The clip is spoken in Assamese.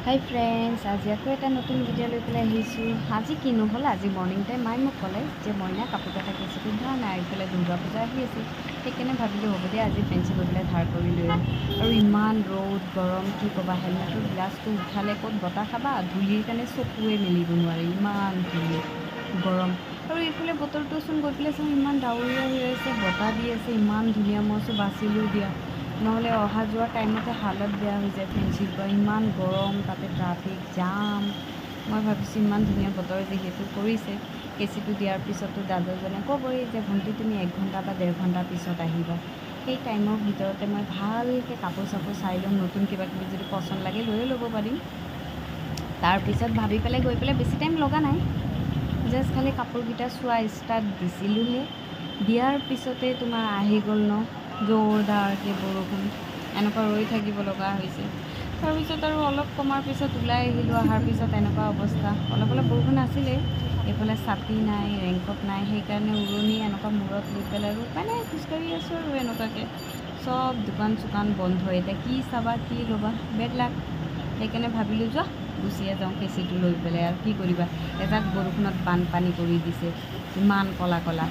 হাই ফ্ৰেণ্ডছ, আজি আকৌ এটা নতুন ভিডিঅ' লৈ পেলাই আহিছোঁ। আজি কি নহ'ল, আজি মৰ্ণিং টাইম মায়ে মোক ক'লে যে মইনা কাপোৰ এটা কেঁচি পিন্ধা নাই, এইফালে দুৰ্গা পূজা আহি আছে। সেইকাৰণে ভাবিলোঁ হ'ব দে আজি ফেঞ্চি গৈ পেলাই ধাৰ কৰি লৈ আৰু ইমান ৰ'দ গৰম কি ক'বা, হেলমেটৰ গ্লাছটো উঠালে ক'ত বতাহ খাবা, ধূলিৰ কাৰণে চকুৱে মেলিব নোৱাৰি, ইমান ধূলি গৰম। আৰু এইফালে বতৰটোচোন গৈ পেলাই চাওঁ ইমান ডাৱৰীয়া হৈ আছে, বতাহ দি আছে, ইমান ধুনীয়া। মই চব বাচিলোঁ দিয়া, নহ'লে অহা যোৱা টাইমতে হালত বেয়া হৈ যায় ফেঞ্চিৰ পৰা, ইমান গৰম, তাতে ট্ৰাফিক জাম। মই ভাবিছোঁ ইমান ধুনীয়া বতৰ যিহেতু কৰিছে, কেঁচিটো দিয়াৰ পিছতো দাদাজনে ক'বই যে ভণ্টি তুমি 1 ঘণ্টা বা 1.5 ঘণ্টা পিছত আহিবা। সেই টাইমৰ ভিতৰতে মই ভালকৈ কাপোৰ চাপোৰ চাই ল'ম, নতুন কিবা কিবি যদি পচন্দ লাগে লৈয়ে ল'ব পাৰিম। তাৰপিছত ভাবি পেলাই গৈ পেলাই বেছি টাইম লগা নাই, জাষ্ট খালি কাপোৰকেইটা চোৱা ষ্টাৰ্ট দিছিলোঁহে। দিয়াৰ পিছতে তোমাৰ আহি গ'ল ন জোৰদাৰকৈ বৰষুণ, এনেকুৱা ৰৈ থাকিব লগা হৈছে। তাৰপিছত আৰু অলপ কমাৰ পিছত ওলাই আহিলোঁ, অহাৰ পিছত এনেকুৱা অৱস্থা, অলপ অলপ বৰষুণ আছিলে। এইফালে ছাতি নাই, ৰেইনকোট নাই, সেইকাৰণে উৰণি এনেকুৱা মূৰত লৈ পেলাই আৰু উপায় নাই খোজকাঢ়ি আছোঁ আৰু এনেকুৱাকৈ। চব দোকান চোকান বন্ধ, এতিয়া কি চাবা কি ল'বা, বেড লাক। সেইকাৰণে ভাবিলোঁ যোৱা গুচিয়ে যাওঁ কেঁচিটো লৈ পেলাই, আৰু কি কৰিবা, এজাক বৰষুণত বানপানী কৰি দিছে, ইমান ক'লা ক'লা।